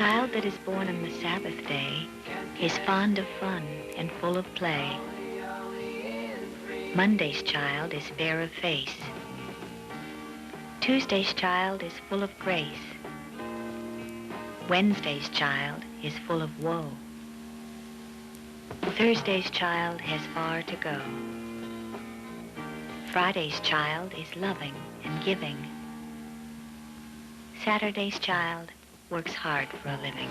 child that is born on the Sabbath day is fond of fun and full of play. Monday's child is fair of face. Tuesday's child is full of grace. Wednesday's child is full of woe. Thursday's child has far to go. Friday's child is loving and giving. Saturday's child works hard for a living.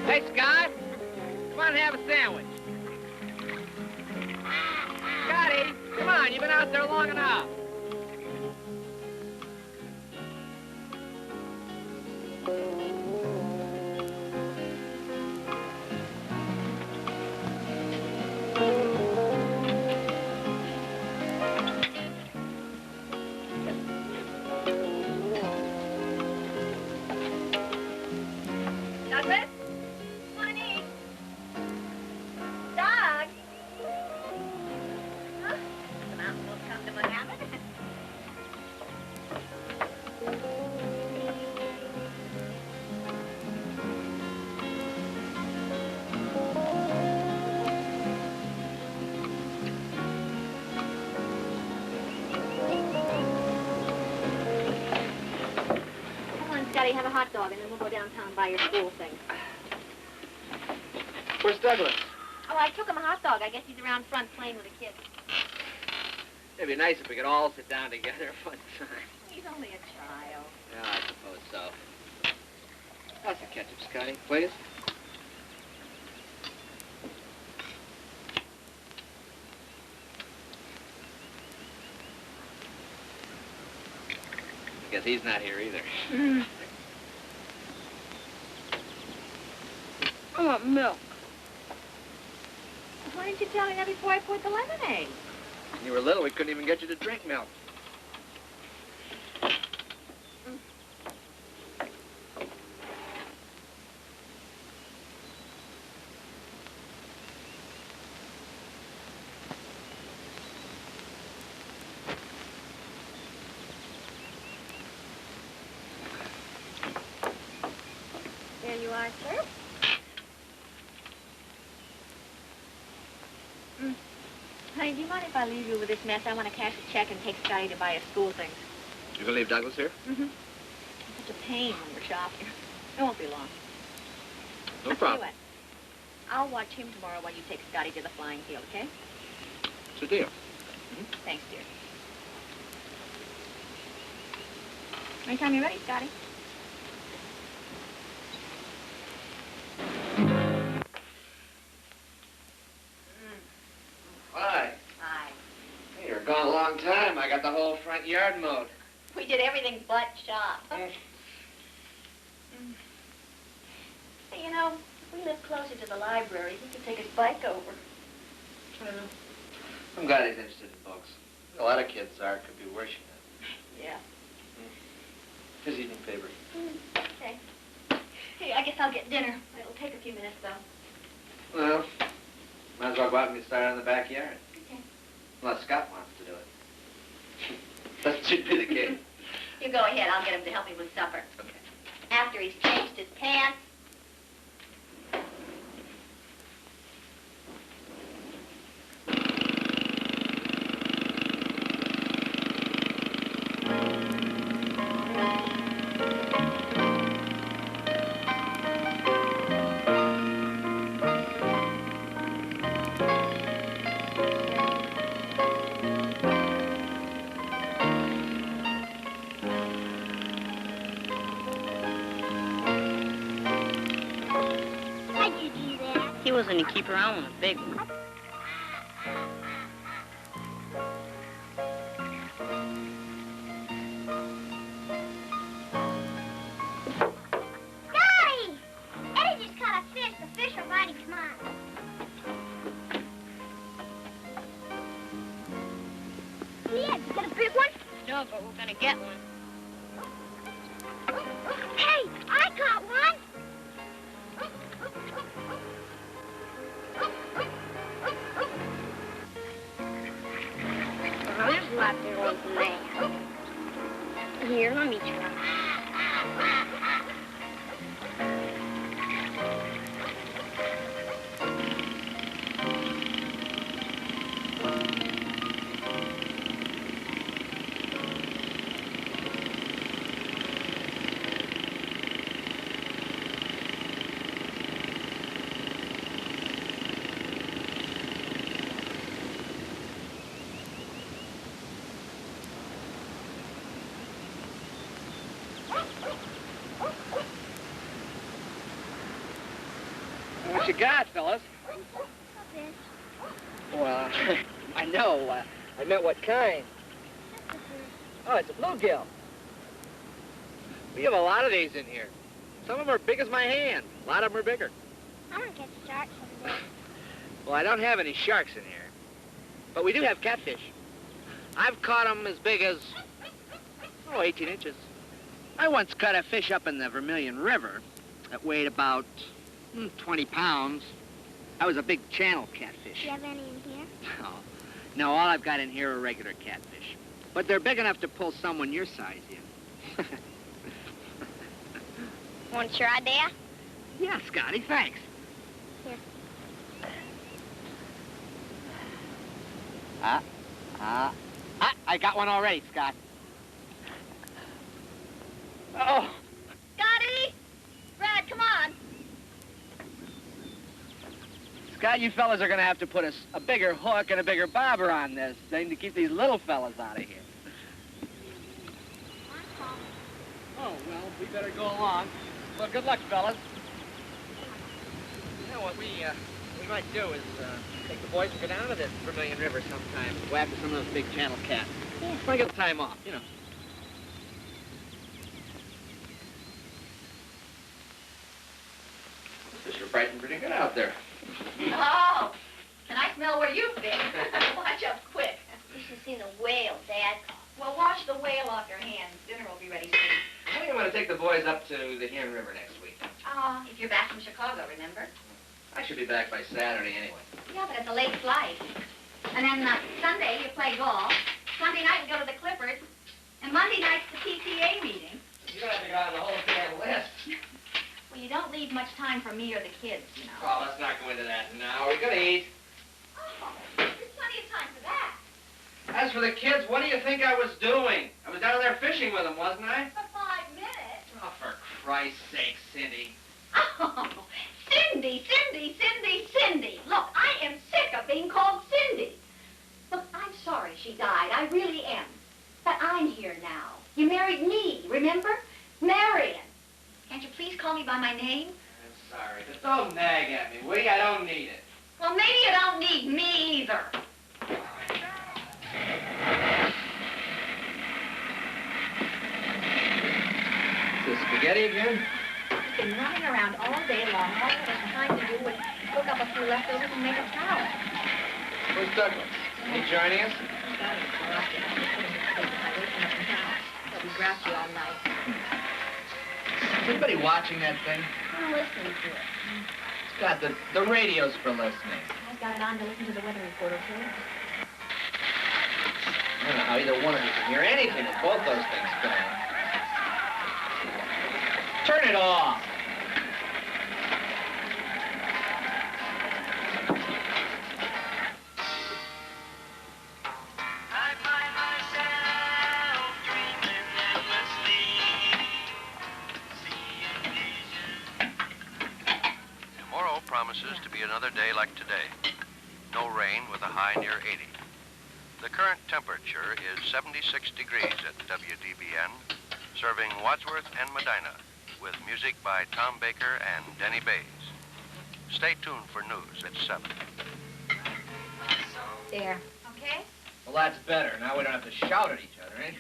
Hey, Scott, come on and have a sandwich. Scotty, come on, you've been out there long enough. Have a hot dog, and then we'll go downtown and buy your school things. Where's Douglas? Oh, I took him a hot dog. I guess he's around front playing with the kids. It'd be nice if we could all sit down together one time. He's only a child. Yeah, I suppose so. How's the ketchup, Scotty, please? I guess he's not here either. Mm. I want milk. Why didn't you tell me that before I poured the lemonade? When you were little, we couldn't even get you to drink milk. There you are, sir. Honey, do you mind if I leave you with this mess? I want to cash a check and take Scotty to buy his school things. You gonna leave Douglas here? Mm-hmm. It's such a pain when we're shopping. It won't be long. No I'll problem. tell you what. I'll watch him tomorrow while you take Scotty to the flying field, okay? It's a deal. Thanks, dear. Anytime you're ready, Scotty. Hi. Hi. Hey, you're gone a long time. I got the whole front yard mowed. We did everything but shop. Hey, you know, if we live closer to the library, he could take his bike over. I'm glad he's interested in books. A lot of kids are. Could be worse than Yeah. that. His evening paper. Okay. Hey, I guess I'll get dinner. It'll take a few minutes, though. Well, might as well go out and get started on the backyard. Okay. Unless Scott wants to do it. That should be the case. You go ahead. I'll get him to help me with supper. Okay. After he's changed his pants. He was going to keep her on with a big one. Yeah, did you get a big one? No, but we're gonna get one. Hey, I caught one. Oh, there's lots of ones in there. Here, let me try. What you got, fellas? Well, I know. I meant what kind. Oh, it's a bluegill. We have a lot of these in here. Some of them are big as my hand. A lot of them are bigger. I want to catch sharks someday. Well, I don't have any sharks in here. But we do have catfish. I've caught them as big as, 18 inches. I once caught a fish up in the Vermilion River that weighed about 20 pounds. That was a big channel catfish. Do you have any in here? No, all I've got in here are regular catfish. But they're big enough to pull someone your size in. Want your idea? Yeah, Scotty, thanks. Here. I got one already, Scott. Oh. Scotty! Brad, come on. Scott, you fellas are gonna have to put a bigger hook and a bigger bobber on this thing to keep these little fellas out of here. Oh, well, we better go along. Well, good luck, fellas. You know what we might do is take the boys and go down to this Vermilion River sometime. Go after some of those big channel cats. Yeah, try to get the time off, you know. This is fighting pretty good out there. Oh, can I smell where you've been? Watch up quick. You should see the whale, Dad. Well, wash the whale off your hands. Dinner will be ready soon. I think I'm going to take the boys up to the Huron River next week. If you're back from Chicago, remember? I should be back by Saturday anyway. Yeah, but it's a late flight. And then Sunday you play golf. Sunday night you go to the Clifford. And Monday night's the PTA meeting. You're going to have to go on the whole damn list. Well, you don't leave much time for me or the kids, you know. Oh, let's not go into that now. We're going to eat. Oh, there's plenty of time for that. As for the kids, what do you think I was doing? I was down there fishing with them, wasn't I? For 5 minutes. Oh, for Christ's sake, Cindy. Oh, Cindy, Cindy, Cindy, Cindy. Look, I am sick of being called Cindy. Look, I'm sorry she died. I really am. But I'm here now. You married me, remember? Marion. Can't you please call me by my name? I'm sorry, but don't nag at me, will you? I don't need it. Well, maybe you don't need me either. Is this spaghetti again? I've been running around all day long. All I have time to do was cook up a few leftovers and make a salad. Where's Douglas? Is he joining us? He'll be grouchy all night. Is anybody watching that thing? I'm listening to it. Scott, the radio's for listening. I've got it on to listen to the weather reporter, too. I don't know how either one of you can hear anything with both those things going. Turn it off. Promises to be another day like today. No rain with a high near 80. The current temperature is 76 degrees at WDBN, serving Wadsworth and Medina, with music by Tom Baker and Denny Bays. Stay tuned for news at 7. There. Okay? Well, that's better. Now we don't have to shout at each other anyway.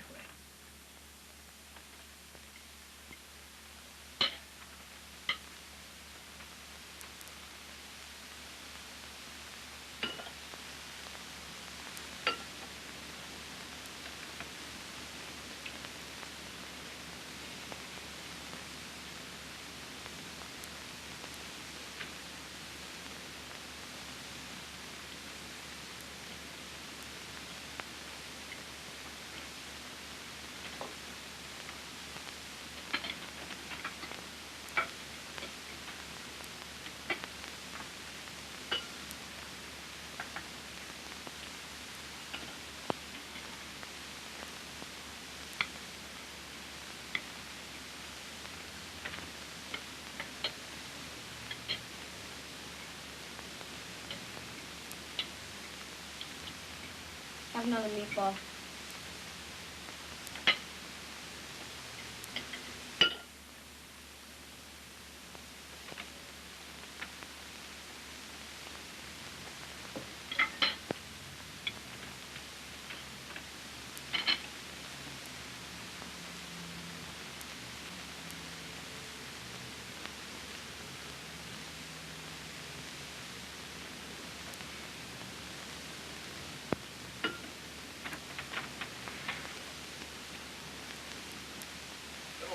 Have another meatball.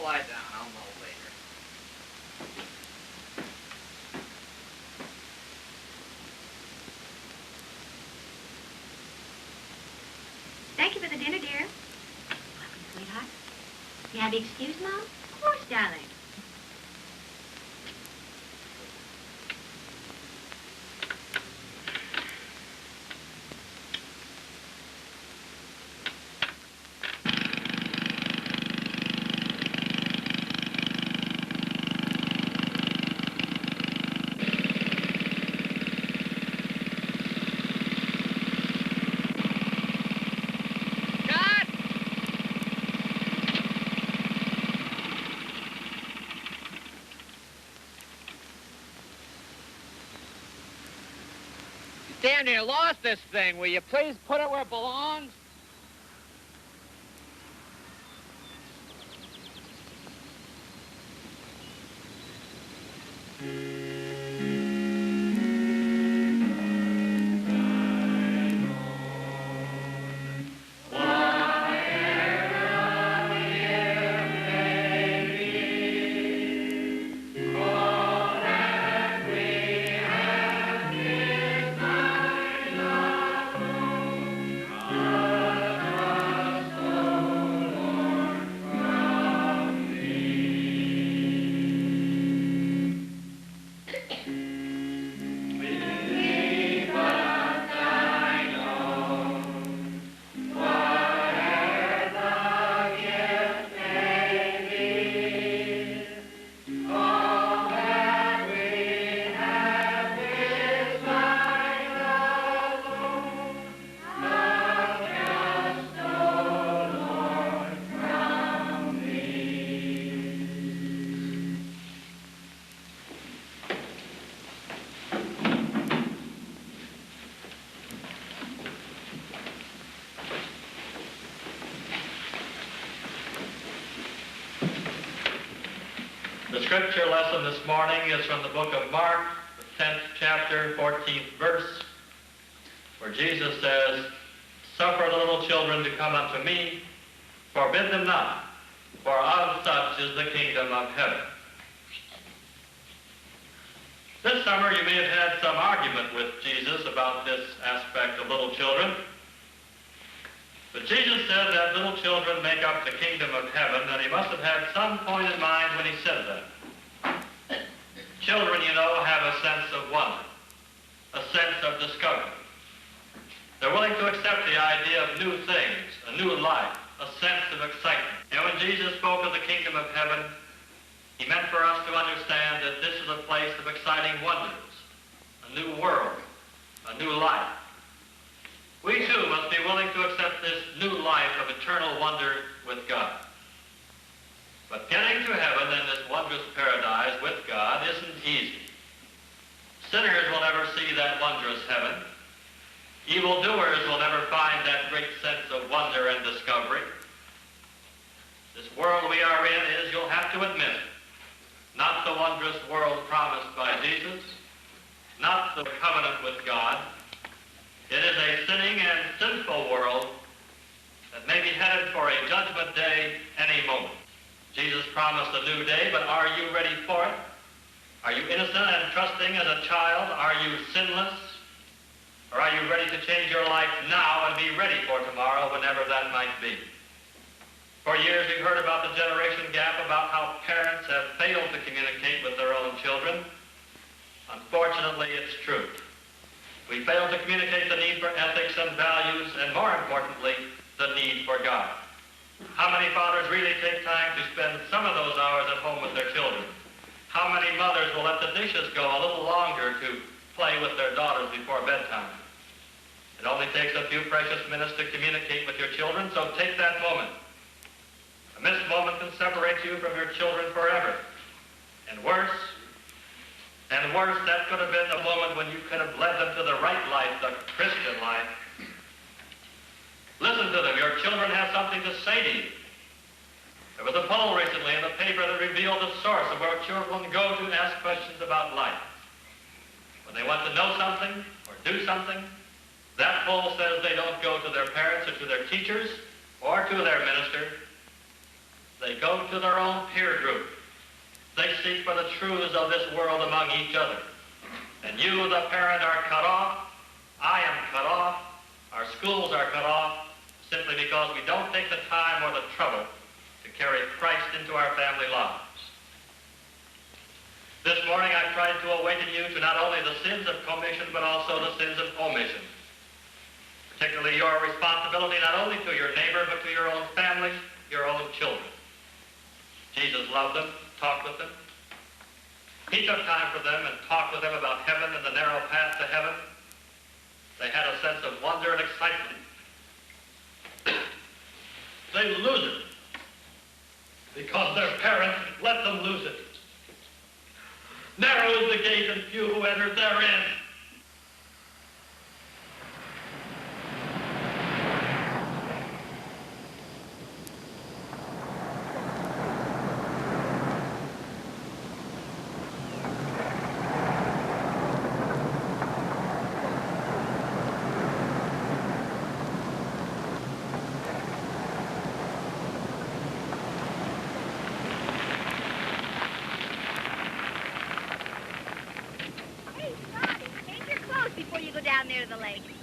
Lie down, I'll know later. Thank you for the dinner, dear. Welcome, sweetheart. May I be excused, Mom? Of course, darling. Damn near lost this thing. Will you please put it where it belongs? The scripture lesson this morning is from the book of Mark, the 10th chapter, 14th verse, where Jesus says, "Suffer the little children to come unto me, forbid them not, for of such is the kingdom of heaven." This summer you may have had some argument with Jesus about this aspect of little children. But Jesus said that little children make up the kingdom of heaven, and he must have had some point in mind when he said that. Children, you know, have a sense of wonder, a sense of discovery. They're willing to accept the idea of new things, a new life, a sense of excitement. And when Jesus spoke of the kingdom of heaven, he meant for us to understand that this is a place of exciting wonders, a new world, a new life. We too must be willing to accept this new life of eternal wonder with God. But getting to heaven in this wondrous paradise with God isn't easy. Sinners will never see that wondrous heaven. Evildoers will never find that great sense of wonder and discovery. This world we are in is, you'll have to admit, not the wondrous world promised by Jesus, not the covenant with God. It is a sinning and sinful world that may be headed for a judgment day any moment. Jesus promised a new day, but are you ready for it? Are you innocent and trusting as a child? Are you sinless? Or are you ready to change your life now and be ready for tomorrow, whenever that might be? For years we've heard about the generation gap, about how parents have failed to communicate with their own children. Unfortunately, it's true. We fail to communicate the need for ethics and values, and more importantly, the need for God. How many fathers really take time to spend some of those hours at home with their children? How many mothers will let the dishes go a little longer to play with their daughters before bedtime? It only takes a few precious minutes to communicate with your children, so take that moment. A missed moment can separate you from your children forever. And worse, that could have been the moment when you could have led them to the right life, the Christian life. Listen to them. Your children have something to say to you. There was a poll recently in the paper that revealed the source of where children go to ask questions about life. When they want to know something or do something, that poll says they don't go to their parents or to their teachers or to their minister. They go to their own peer group. They seek for the truths of this world among each other. And you, the parent, are cut off. I am cut off. Our schools are cut off simply because we don't take the time or the trouble to carry Christ into our family lives. This morning I tried to awaken you to not only the sins of commission, but also the sins of omission. Particularly your responsibility not only to your neighbor, but to your own family, your own children. Jesus loved them, talked with them. He took time for them and talked with them about heaven and the narrow path to heaven. They had a sense of wonder and excitement. They lose it because their parents let them lose it. Narrow is the gate and few who enter therein.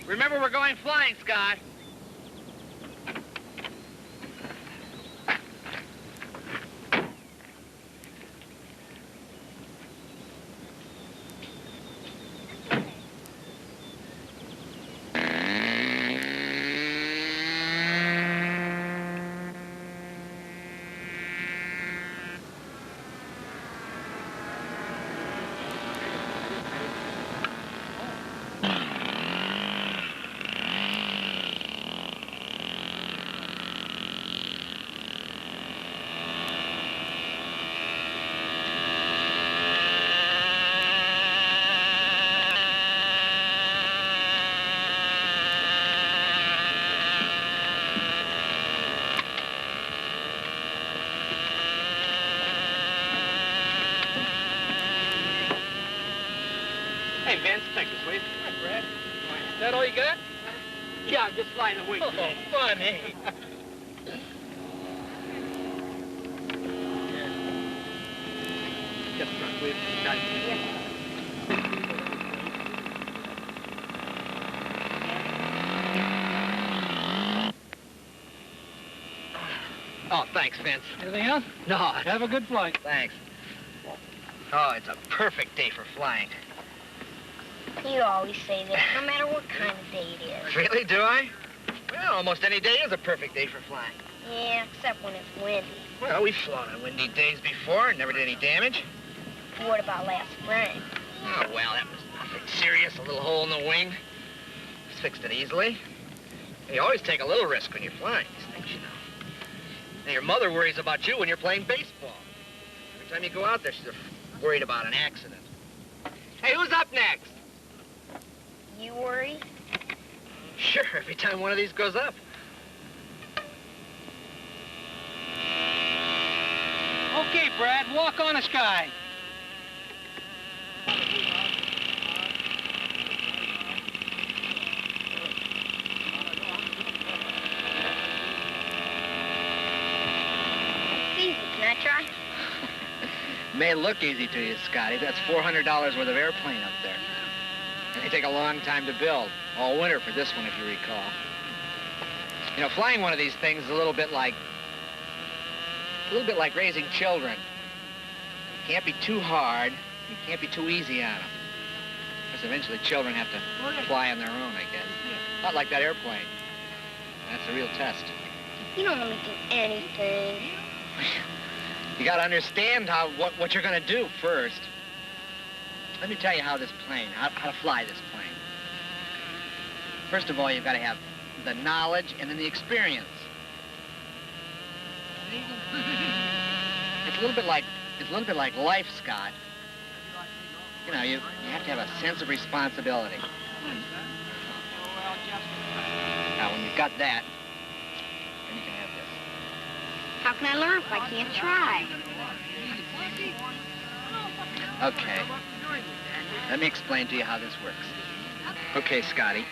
Remember, we're going flying, Scott. Hey, Vince, take this, please. Hi, Brad. Is that all you got? Yeah, I'm just flying the wing. Oh, funny. Just front, please. Got it. Yeah. Oh, thanks, Vince. Anything else? No. Have a good flight. Thanks. Oh, it's a perfect day for flying. You always say that, no matter what kind of day it is. Really, do I? Well, almost any day is a perfect day for flying. Yeah, except when it's windy. Well, we've flown on windy days before and never did any damage. What about last spring? Oh, well, that was nothing serious. A little hole in the wing. Just fixed it easily. You always take a little risk when you're flying these things, you know. Now, your mother worries about you when you're playing baseball. Every time you go out there, she's worried about an accident. Hey, who's up next? You worry? Sure, every time one of these goes up. Okay, Brad, walk on the sky. Easy, can I try? May look easy to you, Scotty. That's $400 worth of airplane up there. And they take a long time to build. All winter for this one, if you recall. You know, flying one of these things is a little bit like raising children. You can't be too hard. You can't be too easy on them. Because eventually children have to fly on their own, I guess. Not like that airplane. That's a real test. You don't let me do anything. You got to understand what you're going to do first. Let me tell you how to fly this plane. First of all, you've got to have the knowledge and then the experience. It's a little bit like life, Scott. You know, you have to have a sense of responsibility. Now, when you've got that, then you can have this. How can I learn if I can't try? Okay. Let me explain to you how this works. Okay, Scotty.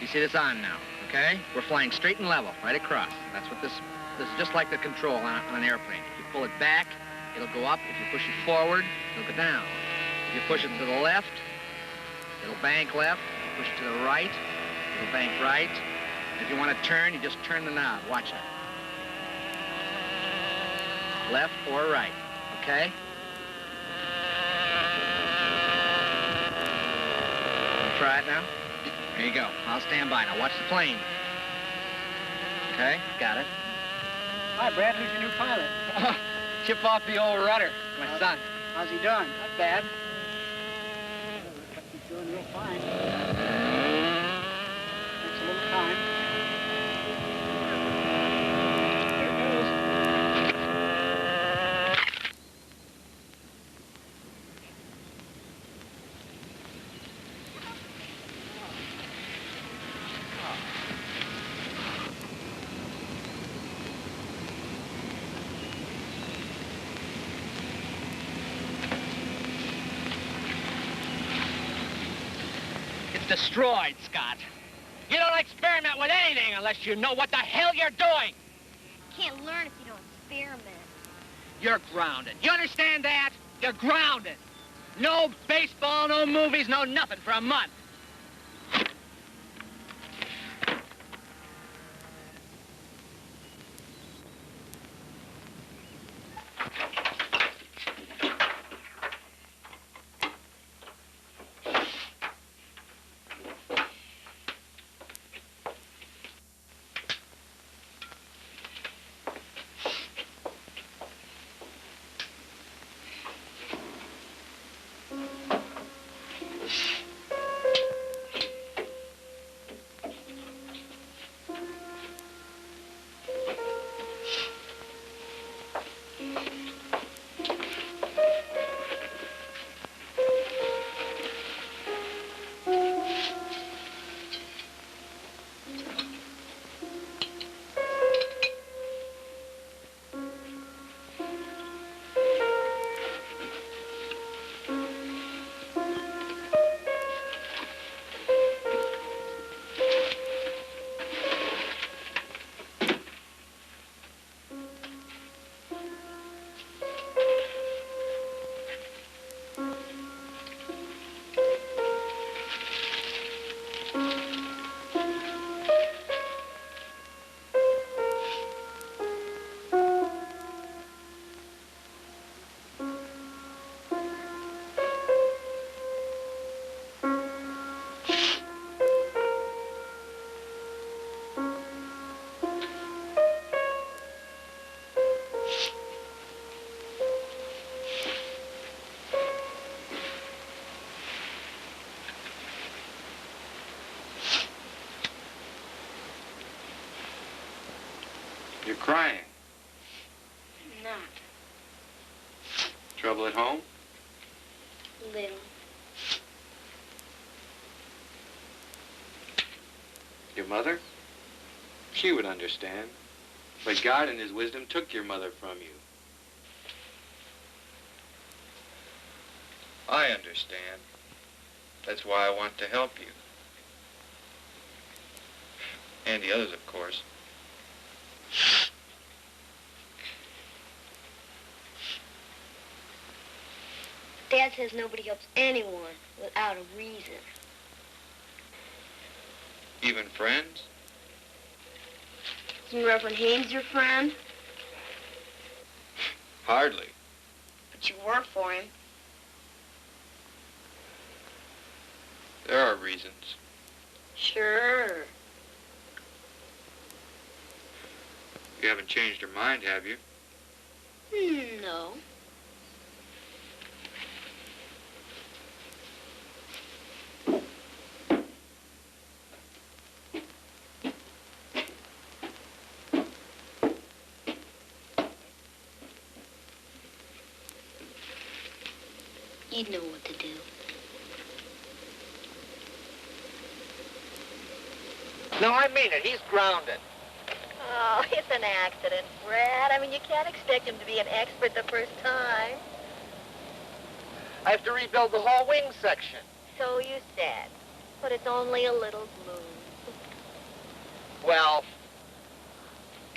You see this on now, okay? We're flying straight and level, right across. That's what this is just like the control on an airplane. If you pull it back, it'll go up. If you push it forward, it'll go down. If you push it to the left, it'll bank left. If you push it to the right, it'll bank right. If you want to turn, you just turn the knob. Watch it. Left or right, okay? Try it now. There you go. I'll stand by. Now watch the plane. Okay, got it. Hi, Brad. Who's your new pilot? Chip off the old rudder. My son. How's he doing? Not bad. He's doing real fine. Takes a little time. There it goes. Destroyed, Scott. You don't experiment with anything unless you know what the hell you're doing. You can't learn if you don't experiment. You're grounded. You understand that? You're grounded. No baseball, no movies, no nothing for a month. You're crying. I'm not. Trouble at home? Little. Your mother? She would understand. But God in his wisdom took your mother from you. I understand. That's why I want to help you. And the others, of course. Dad says nobody helps anyone without a reason. Even friends? Isn't Reverend Haynes your friend? Hardly. But you work for him. There are reasons. Sure. You haven't changed your mind, have you? No. You'd know what to do. No, I mean it. He's grounded. Oh, it's an accident, Brad. I mean, you can't expect him to be an expert the first time. I have to rebuild the whole wing section. So you said. But it's only a little blue. Well,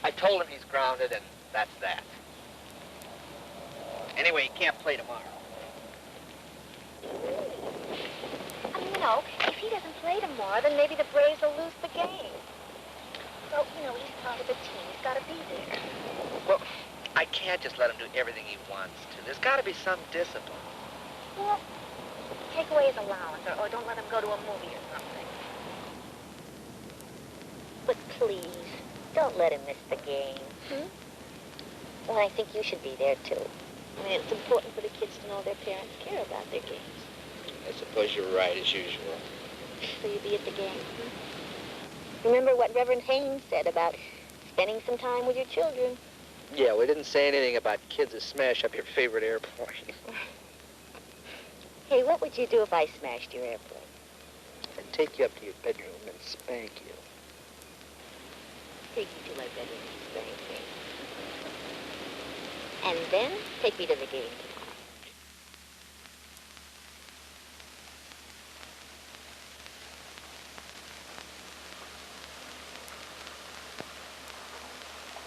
I told him he's grounded, and that's that. Anyway, he can't play tomorrow. I mean, you know, if he doesn't play tomorrow, then maybe the Braves will lose the game. So, you know, he's part of the team. He's got to be there. Well, I can't just let him do everything he wants to. There's got to be some discipline. Well, take away his allowance, or don't let him go to a movie or something. But please, don't let him miss the game. Well, I think you should be there, too. I mean, it's important for the kids to know their parents care about their games. I suppose you're right, as usual. So you'll be at the game. Remember what Reverend Haynes said about spending some time with your children. Yeah, we didn't say anything about kids that smash up your favorite airplane. Hey, what would you do if I smashed your airplane? I'd take you up to your bedroom and spank you. Take me to my bedroom and spank me. And then take me to the game tomorrow.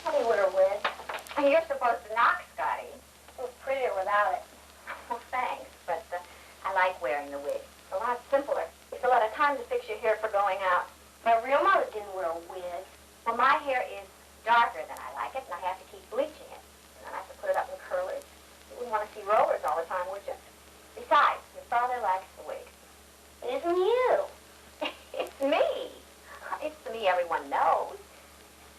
Tell me what a wig. You're supposed to knock, Scotty. It was prettier without it. Well, thanks, but I like wearing the wig. It's a lot simpler. It's a lot of time to fix your hair for going out. My real mother didn't wear a wig. Well, my hair is darker than I like it, and I have to keep bleaching it. And then I have to put it up in curlers. You wouldn't want to see rollers all the time, would you? Besides, your father likes the wig. It isn't you. It's me. It's the me everyone knows.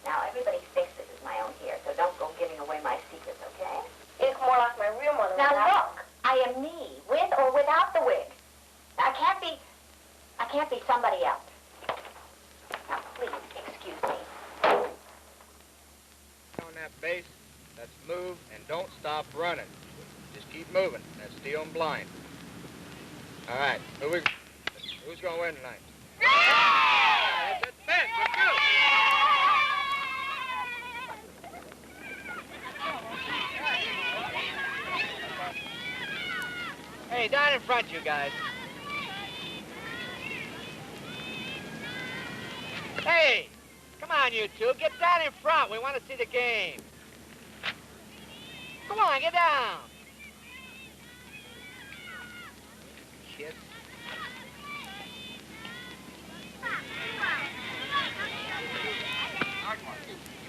Now, everybody thinks this is my own hair, so don't go giving away my secrets, okay? It's more like my real mother. Now, look, I am me, with or without the wig. I can't be somebody else. Now, please, excuse me. On that base, let's move and don't stop running. Just keep moving. That's steal 'em blind. All right, who's going to win tonight? That's it, Ben, let's go. Hey, down in front, you guys. Hey, come on, you two. Get down in front. We want to see the game. Come on, get down. Kids.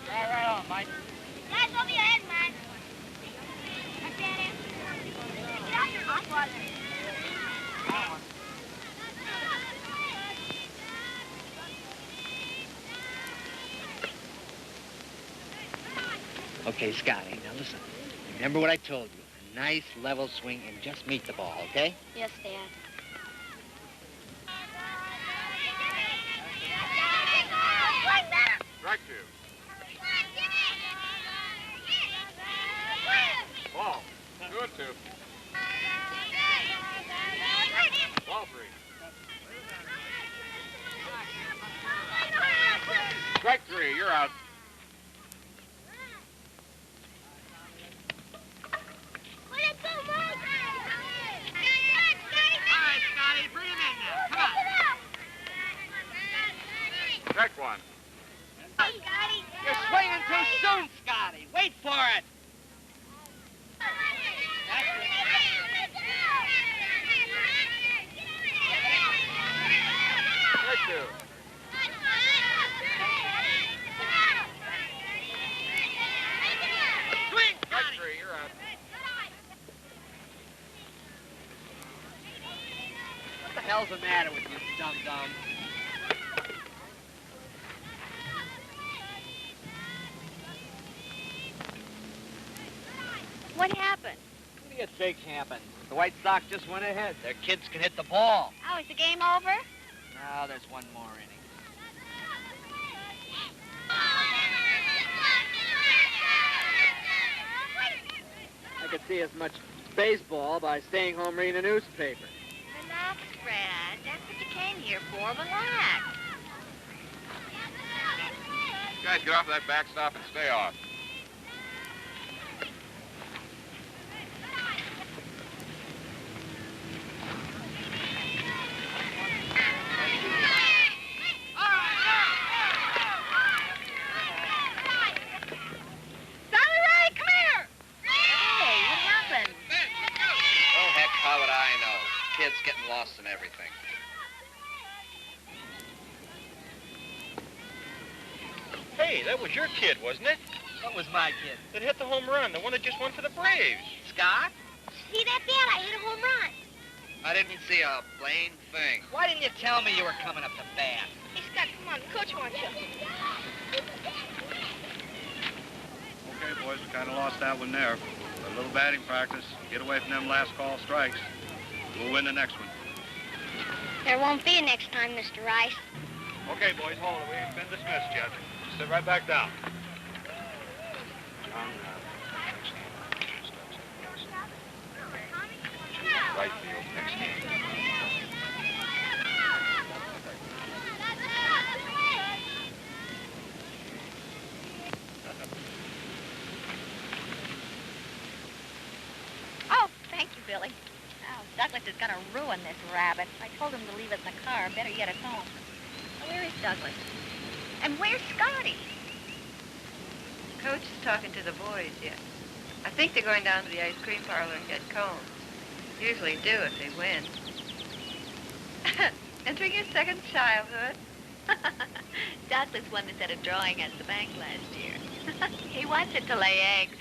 Right on, Mike. Guys, over your head, man. Up there. Get out your hot water. Okay, Scotty, now listen. Remember what I told you. A nice, level swing and just meet the ball, okay? Yes, Dad. Strike two. Ball. 2-2. Ball 3. Strike 3. You're out. Strike 1. You're swinging too soon, Scotty. Wait for it. Strike 2. Swing, Strike Scotty. 3. You're out. What the hell's the matter with you, dum-dum? What happened? What do you think's happened? The White Sox just went ahead. Their kids can hit the ball. Oh, is the game over? No, there's one more inning. I could see as much baseball by staying home reading a newspaper. Relax, Fred. That's what you came here for. Relax. Guys, get off that backstop and stay off. Kids getting lost in everything. Hey, that was your kid, wasn't it? What was my kid? That hit the home run, the one that just went for the Braves. Scott? See that, Dad? I hit a home run. I didn't see a blame thing. Why didn't you tell me you were coming up to bat? Hey, Scott, come on. The coach wants you. Okay, boys, we kind of lost that one there. A little batting practice. Get away from them last call strikes. We'll win the next one. There won't be a next time, Mr. Rice. Okay, boys, hold it. We ain't been dismissed yet. Sit right back down. Right field, next game. Oh, thank you, Billy. Oh, Douglas is going to ruin this rabbit. I told him to leave it in the car. Better get it home. Well, where is Douglas? And where's Scotty? The coach is talking to the boys yet. I think they're going down to the ice cream parlor and get cones. Usually do if they win. Entering your second childhood. Douglas won this at a drawing at the bank last year. He wants it to lay eggs.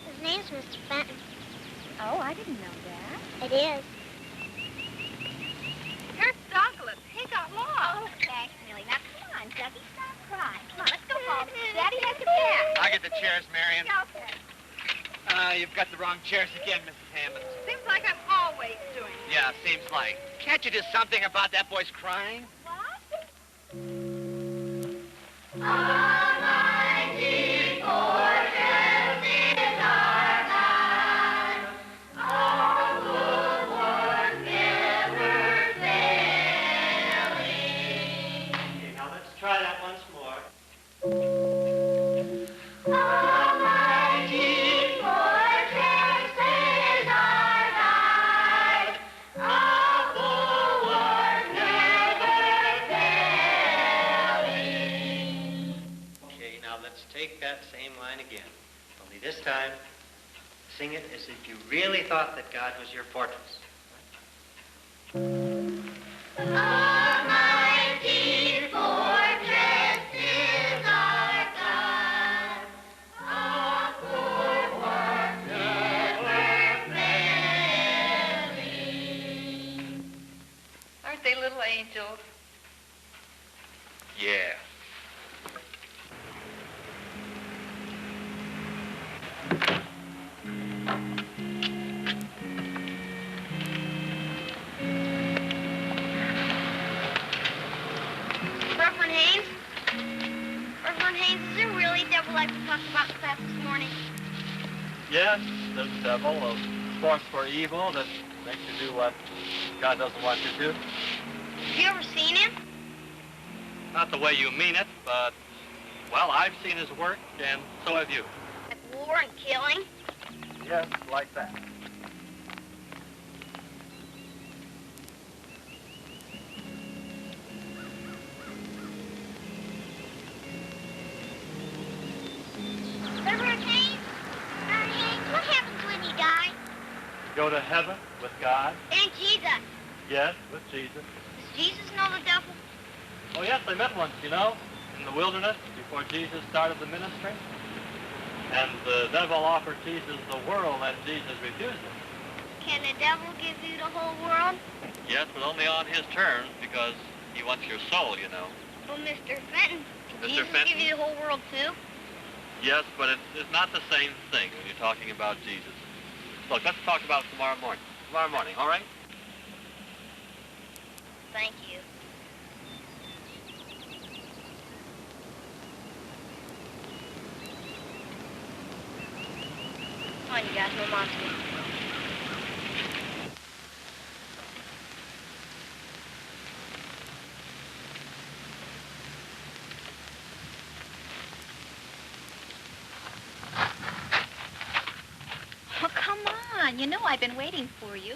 His name's Mr. Fenton. Oh, I didn't know that. It is. Here's Douglas. He got lost. Oh, thanks, Millie. Now, come on, Dougie. Stop crying. Come on, let's go home. Daddy has to pack. I'll get the chairs, Marion. Yeah, okay. You've got the wrong chairs again, Mrs. Hammond. Seems like I'm always doing it. Yeah, seems like. Can't you do something about that boy's crying? Almighty fortress is our God. All good work never failing. Okay, now let's try that once more. Almighty fortress is our God. All good work never failing. Okay, now let's take that same line again. Only this time, sing it as if you really thought that God was your fortress. Almighty fortress is our God. All good work never failing. Aren't they little angels? Yeah. Reverend Haynes? Reverend Haynes, is there really a devil like we talked about in class this morning? Yes, there's a devil, a force for evil that makes you do what God doesn't want you to. Have you ever seen him? Not the way you mean it, but, well, I've seen his work, and so have you. Like war and killing? Yes, like that. Reverend Haynes? Reverend Haynes, what happens when you die? Go to heaven with God. And Jesus. Yes, with Jesus. Does Jesus know the devil? Oh, yes, they met once, you know, in the wilderness before Jesus started the ministry. And the devil offered Jesus the world, and Jesus refused it. Can the devil give you the whole world? Yes, but only on his terms, because he wants your soul, you know. Well, Mr. Fenton, can Mr. Jesus Fenton? give you the whole world, too? Yes, but it's not the same thing when you're talking about Jesus. Look, let's talk about it tomorrow morning. Tomorrow morning, all right? Thank you. on, you guys. My mom's here. Oh, come on. You know I've been waiting for you.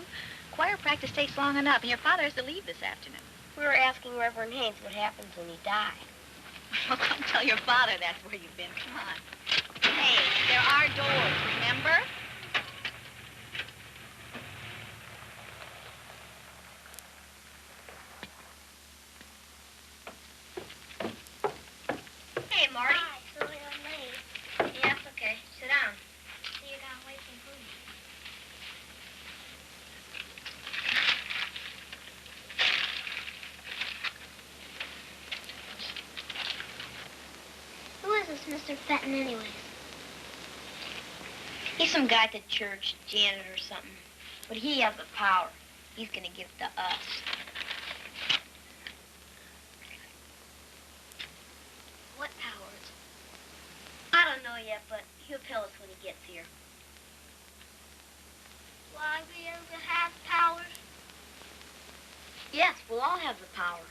Choir practice takes long enough, and your father has to leave this afternoon. We were asking Reverend Haynes what happens when he dies. Well, come tell your father that's where you've been. Come on. Hey, there are doors, remember? Hey, Marty. Hi, sorry I'm late. Yeah, it's okay. Sit down. So you're gonna wait for food? Who is this Mr. Fenton, anyways? He's some guy at the church, janitor or something. But he has the power. He's gonna give it to us. What powers? I don't know yet, but he'll tell us when he gets here. Will I be able to have powers? Yes, we'll all have the power.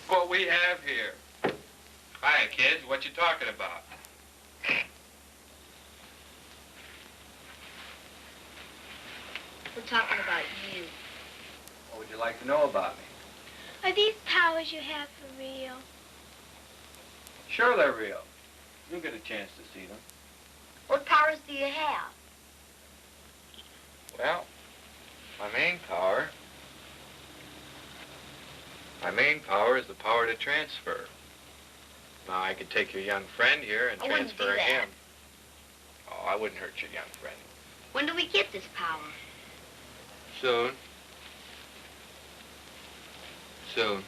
What we have here. Hi, kids. What you talking about? We're talking about you. What would you like to know about me? Are these powers you have for real? Sure they're real. You'll get a chance to see them. What powers do you have? Well, my main power is the power to transfer. Now, I could take your young friend here and I wouldn't transfer do that. him. Oh, I wouldn't hurt your young friend. When do we get this power? Soon. Soon.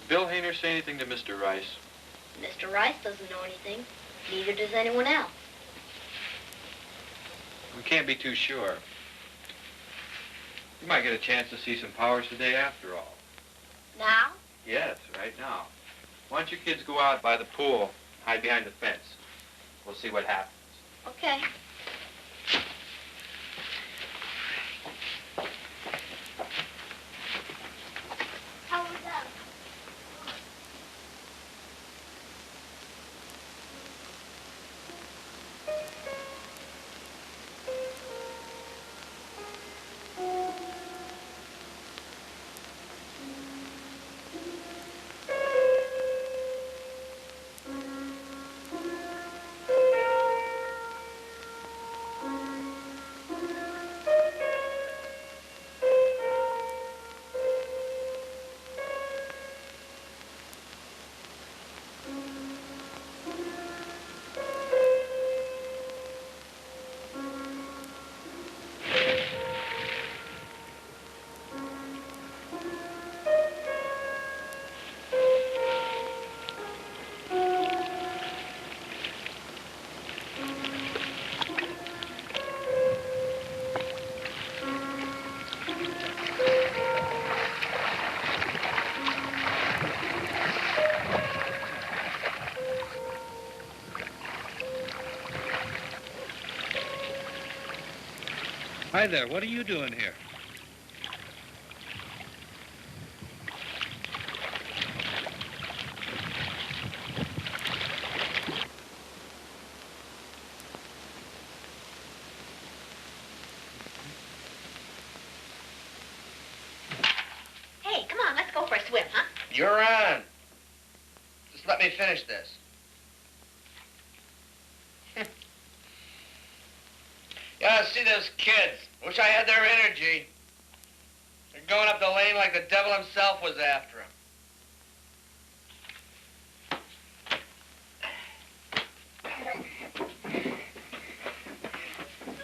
Bill Hayner say anything to Mr. Rice? Mr. Rice doesn't know anything. Neither does anyone else. We can't be too sure. You might get a chance to see some powers today after all. Now? Yes, right now. Why don't you kids go out by the pool, hide behind the fence. We'll see what happens. Okay. How was that? Hi there, what are you doing here? Hey, come on, let's go for a swim, huh? You're on. Just let me finish this. Yeah, see those kids. Wish I had their energy. They're going up the lane like the devil himself was after them.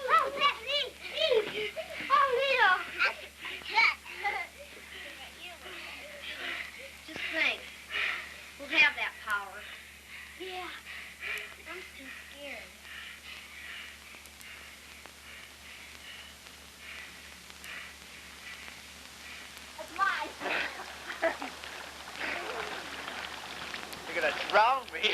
Oh, that's me! Oh, Leo! me.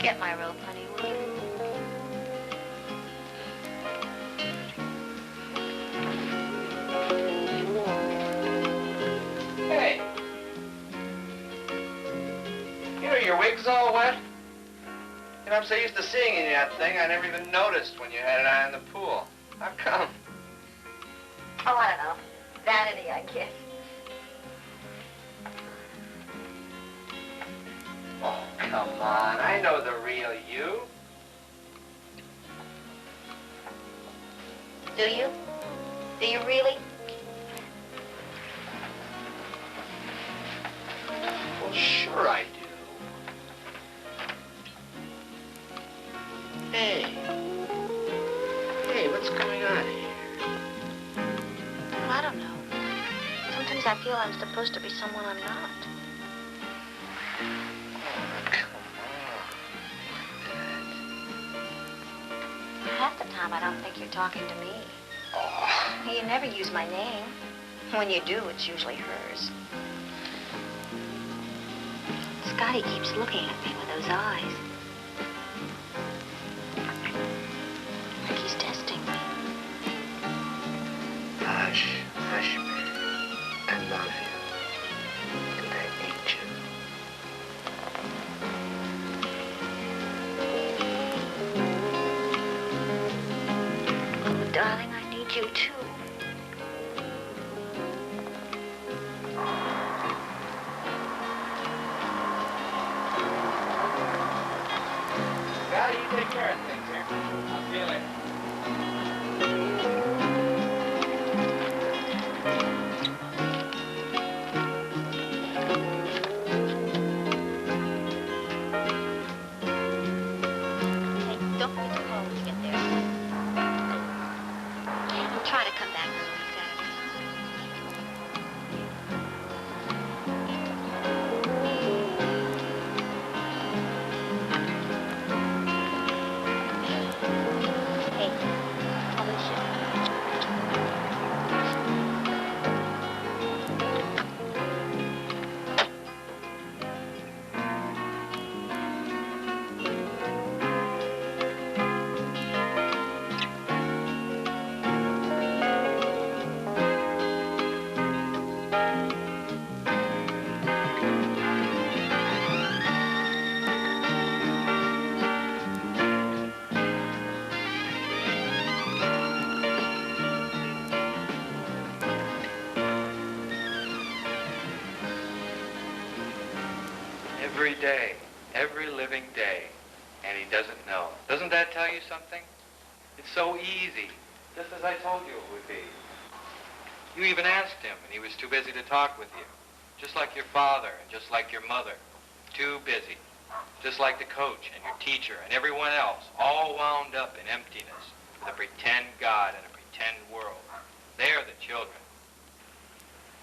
Get my rope, honey, will you? Hey. You know, your wig's all wet. You know, I'm so used to seeing you in that thing, I never even noticed when you had it on in the pool. How come? Oh, I don't know. Vanity, I guess. Oh, come on. I know the real you. Do you? Do you really? Well, sure I do. Hey. Hey, what's going on here? Well, I don't know. Sometimes I feel I'm supposed to be someone I'm not. Half the time, I don't think you're talking to me. Oh. You never use my name. When you do, it's usually hers. Scotty keeps looking at me with those eyes. Like he's testing me. Hush, hush, baby. I love you. And I need you. Darling, I need you too. Scotty, you take care of things here. I'll see you later. Hey, don't be too home when you get there. I'm trying to come back early Saturday. Hey, I'll miss you. Every day, every living day, and he doesn't know. Doesn't that tell you something? It's so easy, just as I told you it would be. You even asked him, and he was too busy to talk with you. Just like your father and just like your mother. Too busy. Just like the coach and your teacher and everyone else, all wound up in emptiness with a pretend God and a pretend world. They're the children.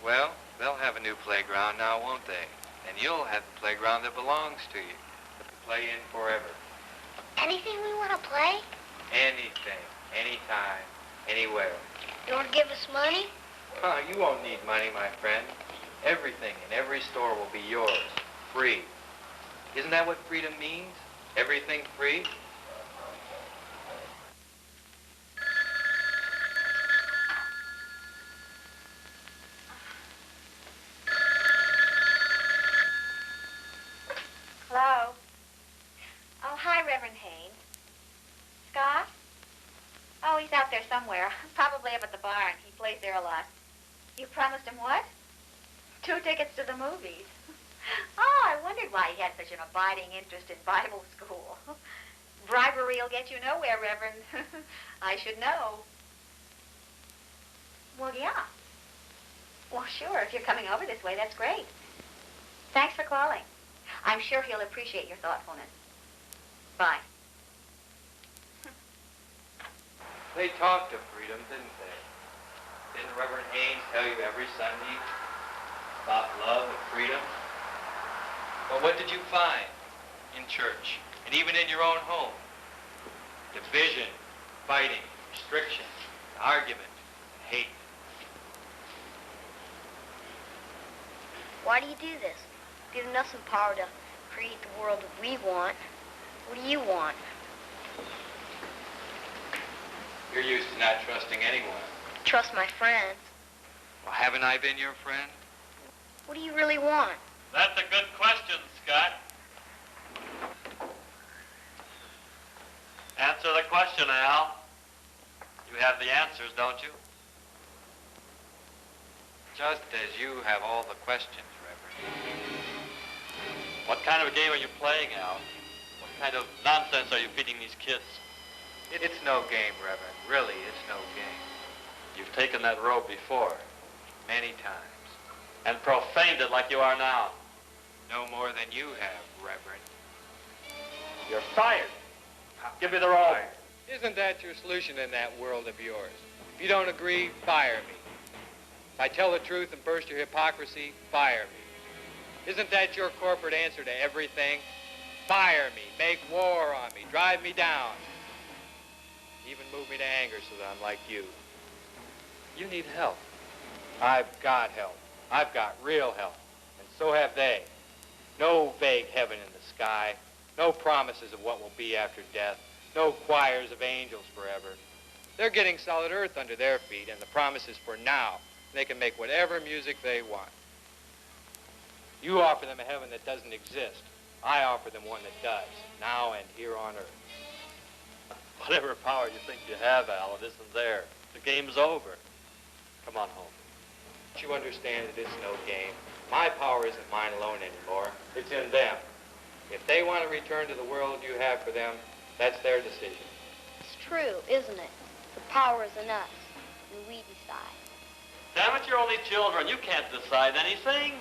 Well, they'll have a new playground now, won't they? And you'll have the playground that belongs to you. Play in forever. Anything we want to play? Anything, anytime, anywhere. You want to give us money? Oh, you won't need money, my friend. Everything in every store will be yours, free. Isn't that what freedom means? Everything free? Hello? Oh, hi, Reverend Haynes. Scott? Oh, he's out there somewhere. Probably up at the barn. He plays there a lot. You promised him what? 2 tickets to the movies. Oh, I wondered why he had such an abiding interest in Bible school. Bribery will get you nowhere, Reverend. I should know. Well, yeah. Well, sure. If you're coming over this way, that's great. Thanks for calling. I'm sure he'll appreciate your thoughtfulness. Bye. They talked of freedom, didn't they? Didn't Reverend Haynes tell you every Sunday about love and freedom? But what did you find in church and even in your own home? Division, fighting, restriction, argument, and hate. Why do you do this? Giving us some power to create the world that we want. What do you want? You're used to not trusting anyone. Trust my friends. Well, haven't I been your friend? What do you really want? That's a good question, Scott. Answer the question, Al. You have the answers, don't you? Just as you have all the questions, Reverend. What kind of a game are you playing, Al? What kind of nonsense are you feeding these kids? It's no game, Reverend. Really, it's no game. You've taken that robe before. Many times. And profaned it like you are now. No more than you have, Reverend. You're fired. Give me the robe. Isn't that your solution in that world of yours? If you don't agree, fire me. If I tell the truth and burst your hypocrisy, fire me. Isn't that your corporate answer to everything? Fire me, make war on me, drive me down. Even move me to anger so that I'm like you. You need help. I've got help. I've got real help. And so have they. No vague heaven in the sky. No promises of what will be after death. No choirs of angels forever. They're getting solid earth under their feet, and the promise is for now. They can make whatever music they want. You offer them a heaven that doesn't exist. I offer them one that does, now and here on earth. Whatever power you think you have, Al, it isn't there. The game's over. Come on home. Don't you understand that it's no game? My power isn't mine alone anymore. It's in them. If they want to return to the world you have for them, that's their decision. It's true, isn't it? The power is in us, and we decide. Damn it, you're only children. You can't decide anything.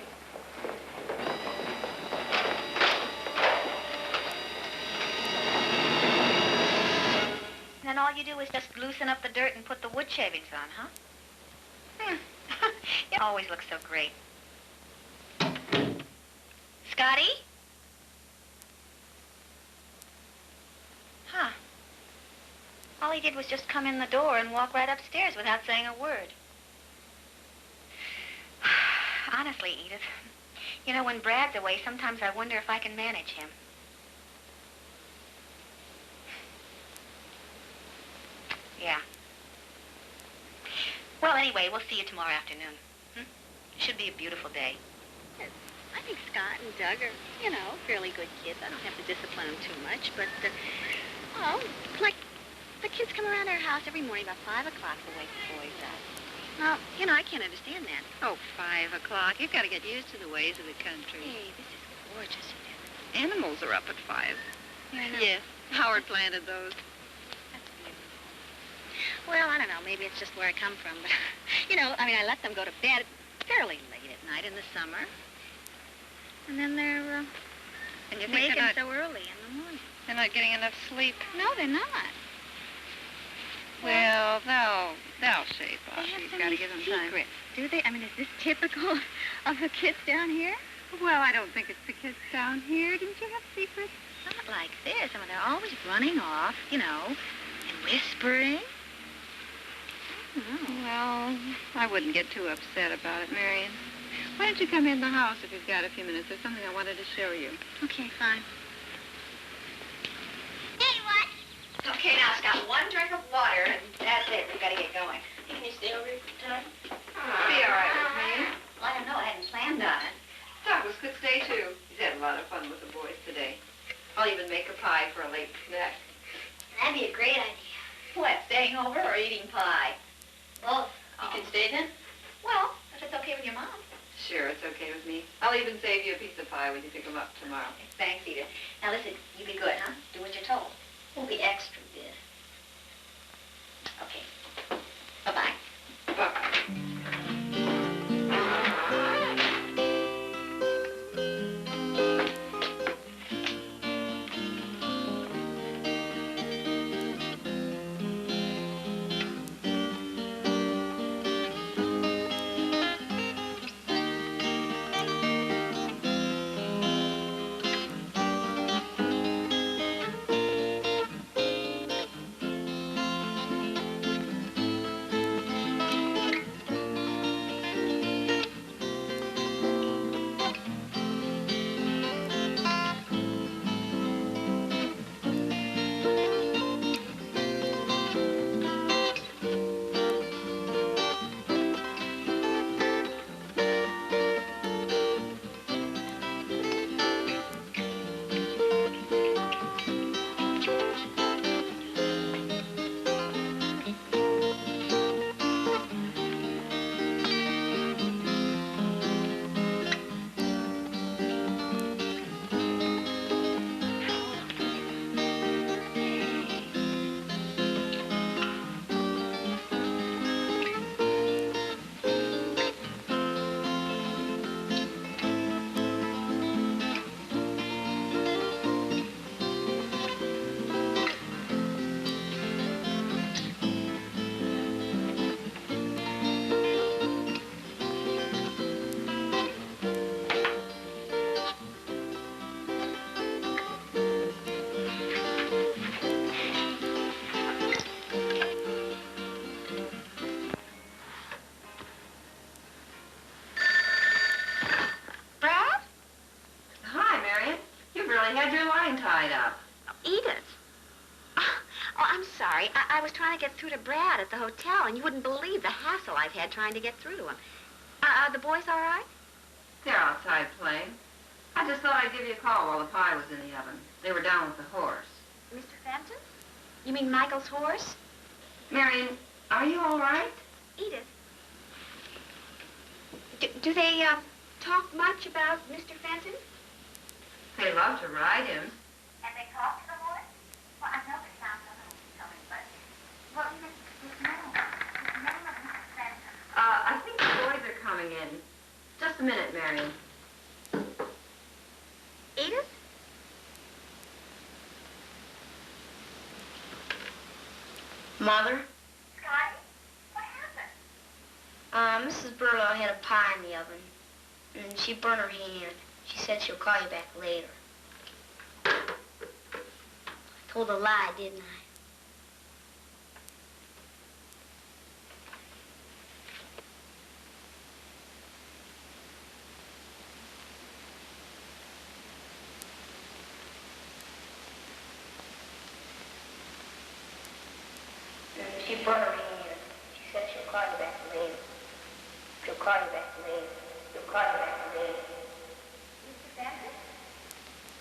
Then all you do is just loosen up the dirt and put the wood shavings on, huh? You always look so great. Scotty? Huh. All he did was just come in the door and walk right upstairs without saying a word. Honestly, Edith, you know, when Brad's away, sometimes I wonder if I can manage him. Yeah. Well, anyway, we'll see you tomorrow afternoon. It should be a beautiful day. I think Scott and Doug are, you know, fairly good kids. I don't have to discipline them too much, but, well, like, the kids come around our house every morning about 5 o'clock to wake the boys up. Well, you know, I can't understand that. Oh, 5 o'clock. You've got to get used to the ways of the country. Hey, this is gorgeous. Animals are up at 5. Yeah, I know. Yes, Howard planted those. That's beautiful. Well, I don't know. Maybe it's just where I come from, but, you know, I mean, I let them go to bed fairly late at night in the summer. And then they're And you think waking they're not, so early in the morning. they're not getting enough sleep? No, they're not. Well, they'll shape up. They have You've so got many to give them time. secrets, do they? I mean, is this typical of the kids down here? Well, I don't think it's the kids down here. Didn't you have secrets? Not like this. I mean, they're always running off, you know, and whispering. Well, I wouldn't get too upset about it, Marion. Why don't you come in the house if you've got a few minutes? There's something I wanted to show you. Okay, fine. Hey, what? Okay, now it's got one drink of water, and that's it. We've got to get going. Can you stay over here for time? Be all right with me. Let him know I hadn't planned on it. Douglas could stay, too. He's had a lot of fun with the boys today. I'll even make a pie for a late snack. That'd be a great idea. What, staying over or eating pie? Both. You can stay then? Well, if it's okay with your mom. Sure, it's okay with me. I'll even save you a piece of pie when you pick them up tomorrow. Thanks, Edith. Now listen, you be good, huh? Do what you're told. We'll be extra good. Okay. Bye-bye. Bye-bye. tied up. Edith. Oh, I'm sorry. I was trying to get through to Brad at the hotel, and you wouldn't believe the hassle I've had trying to get through to him. Are the boys all right? They're outside playing. I just thought I'd give you a call while the pie was in the oven. They were down with the horse. Mr. Fenton? You mean Michael's horse? Marion, are you all right? Edith. Do they talk much about Mr. Fenton? They love to ride him. And they talk to the horse? Well, I know they sound a little silly, but... Well, his name of Mr. Fenton. I think the boys are coming in. Just a minute, Marion. Edith? Mother? Scotty, what happened? Mrs. Barlow had a pie in the oven, and she burned her hand. She said she'll call you back later. I told a lie, didn't I? She burned her hand. She said she'll call you back later. She'll call you back later. She'll call you back later. Mr. Fenton?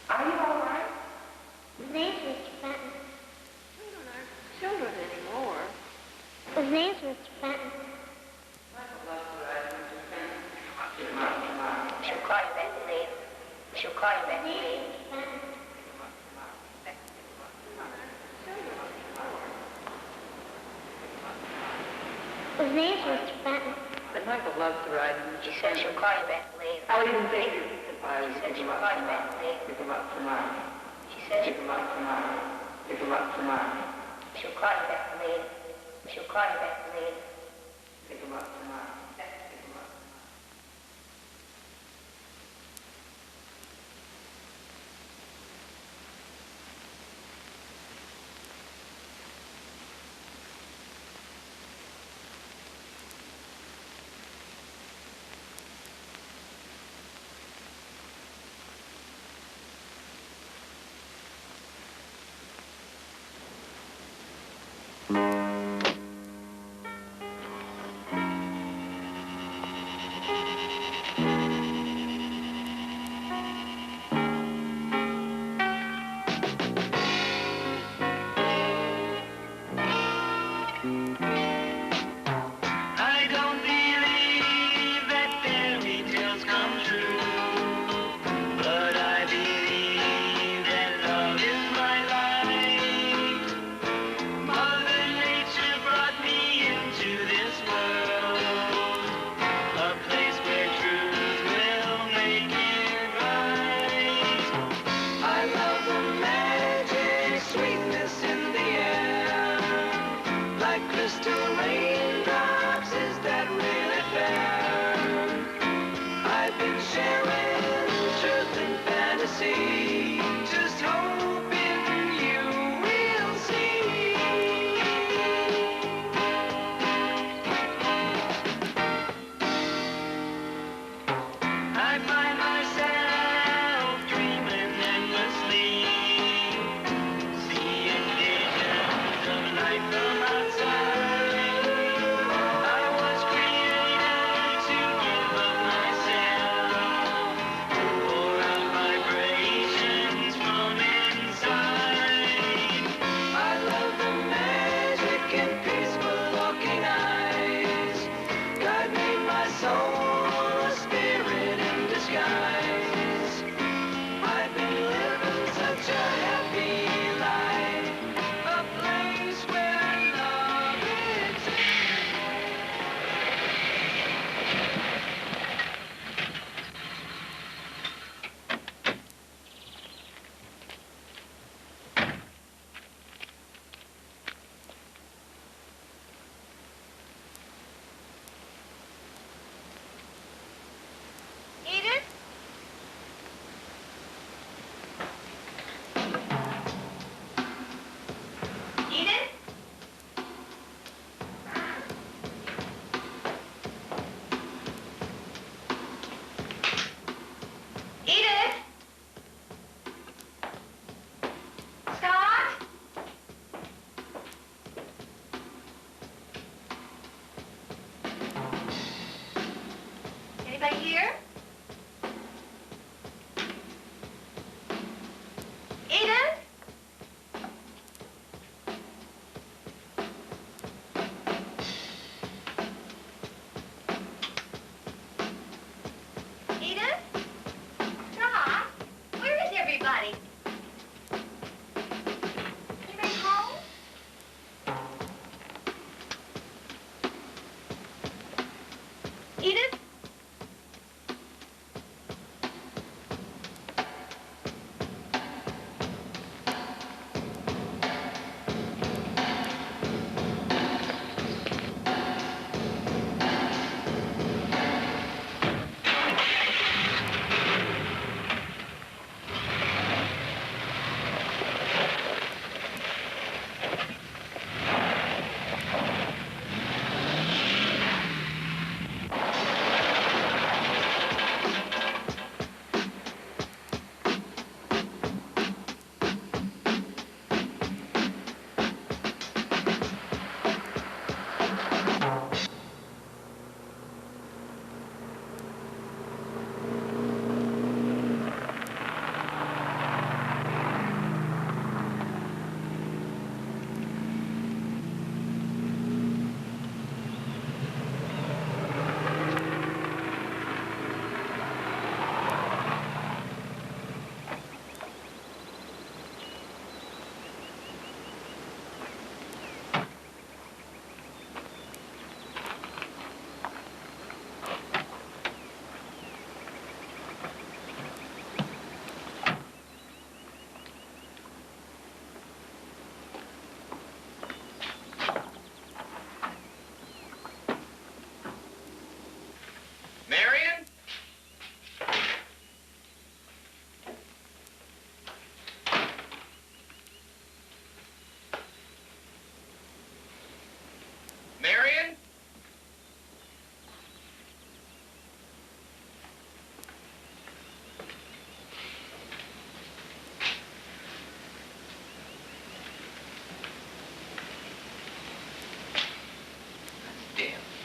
Are you all right? His name's Mr. Fenton. We don't have children anymore. His name's Mr. Fenton. She'll call you back later. She'll call you back later. His name's Mr. Fenton. But Michael loves to ride him. She said she'll call you back later. I'll even save you. She said she'll call you back later. Pick him up tomorrow. She said Pick him up tomorrow. Pick him up tomorrow. she'll call you back later. She'll call you back later. Pick him up tomorrow. Pick him up.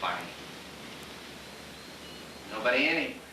funny. Nobody anywhere.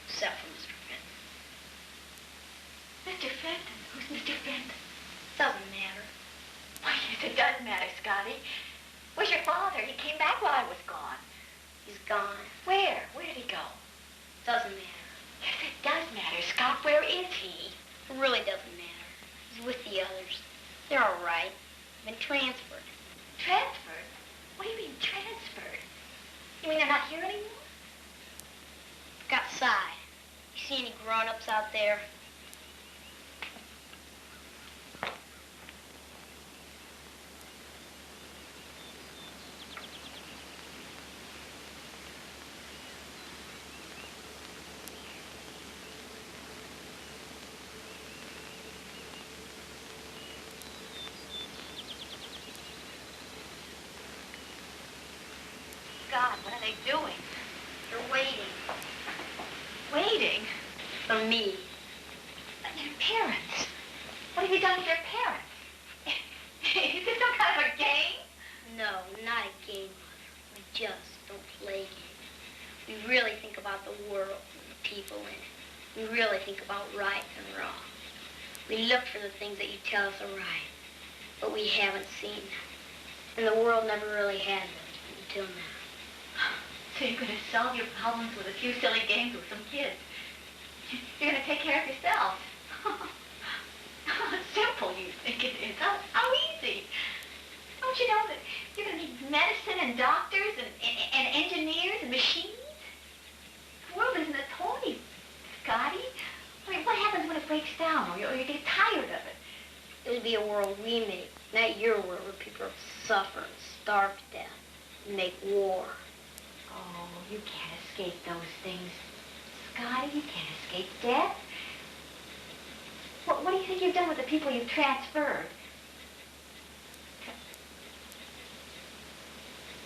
except for Mr. Fenton. Mr. Fenton? Who's Mr. Fenton? Doesn't matter. Why, yes, it does matter, Scotty. Where's your father? He came back while I was gone. He's gone. Where? Where did he go? Doesn't matter. Yes, it does matter, Scott. Where is he? It really doesn't matter. He's with the others. They're all right. Been transferred. Transferred? What do you mean, transferred? You mean they're not here anymore? Look outside. You see any grown-ups out there? God, what are they doing? They're waiting. Waiting? For me. And their parents? What have you done with their parents? Is this some kind of a game? No, not a game, Mother. We just don't play games. We really think about the world and the people in it. We really think about right and wrong. We look for the things that you tell us are right, but we haven't seen them. And the world never really had them until now. So you're going to solve your problems with a few silly games with some kids. You're going to take care of yourself. How simple you think it is. How easy. Don't you know that you're going to need medicine and doctors and engineers and machines? The world isn't a toy, Scotty. I mean, what happens when it breaks down or you get tired of it? It would be a world we make, not your world where people suffer and starve to death and make war. Oh, you can't escape those things. Scotty, you can't escape death. What do you think you've done with the people you've transferred?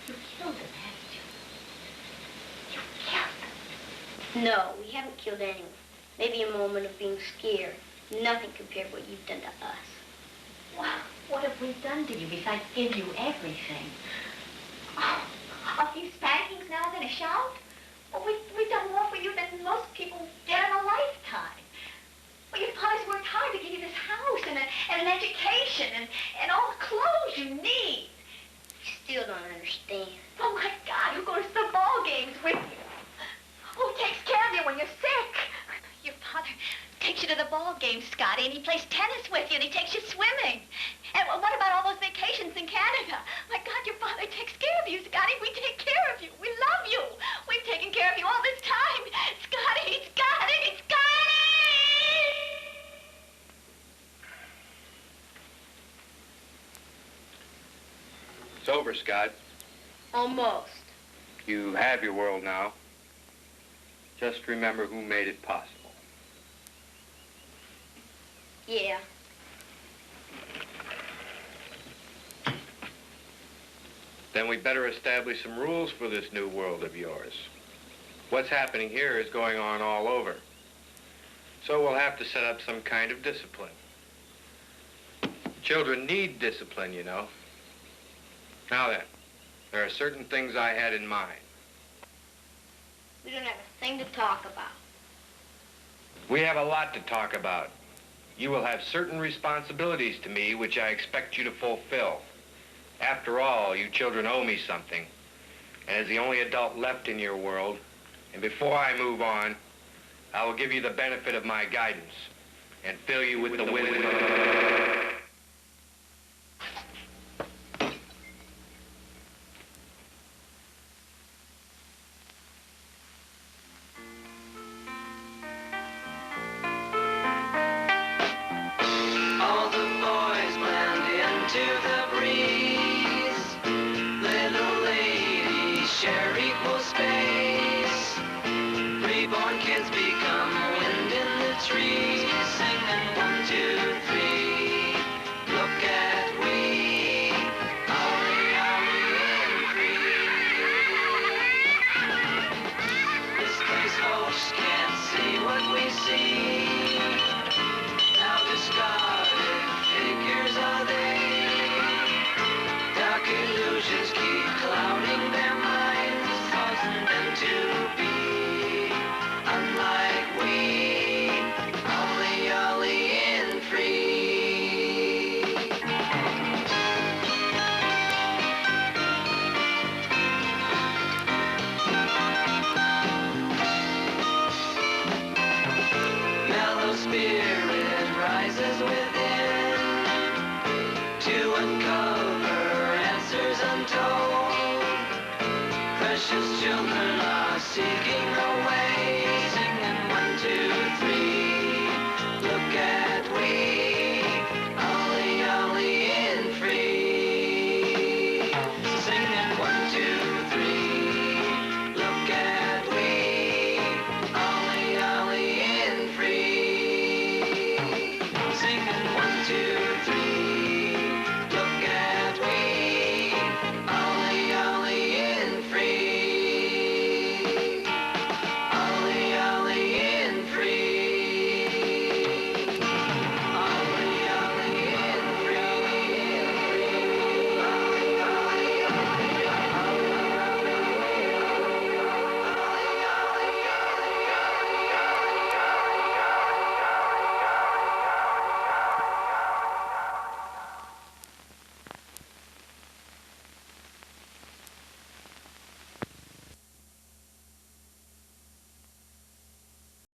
You killed them, haven't you? You killed them. No, we haven't killed anyone. Maybe a moment of being scared. Nothing compared to what you've done to us. Well, what have we done to you besides give you everything? Oh, a few spankings now, then a shout? Well, we've done more for you than most people get in a lifetime. Well, your father's worked hard to give you this house and an education and all the clothes you need. You still don't understand. Oh, my God, who goes to the ball games with you? Who takes care of you when you're sick? Your father takes you to the ball games, Scotty, and he plays tennis with you, and he takes you swimming. And what about all those vacations in Canada? My God, your father takes care of you, Scotty. We take care of you. We love you. We've taken care of you all this time. Scotty, Scotty, Scotty! It's over, Scott. Almost. You have your world now. Just remember who made it possible. Yeah. Then we better establish some rules for this new world of yours. What's happening here is going on all over. So we'll have to set up some kind of discipline. Children need discipline, you know. Now then, there are certain things I had in mind. We don't have a thing to talk about. We have a lot to talk about. You will have certain responsibilities to me which I expect you to fulfill. After all, you children owe me something. And as the only adult left in your world, and before I move on, I will give you the benefit of my guidance and fill you with the wisdom. All the boys blend into the breeze. Little ladies share equal space. Reborn kids become wind in the trees, singing 1, 2, 3. Look at we, howly, howly, and free. This place folks can't see what we see. How discarded figures are they? Dark illusions keep clouding their minds, causing them to be unlike spirit rises within to uncover answers untold. Precious children are seeking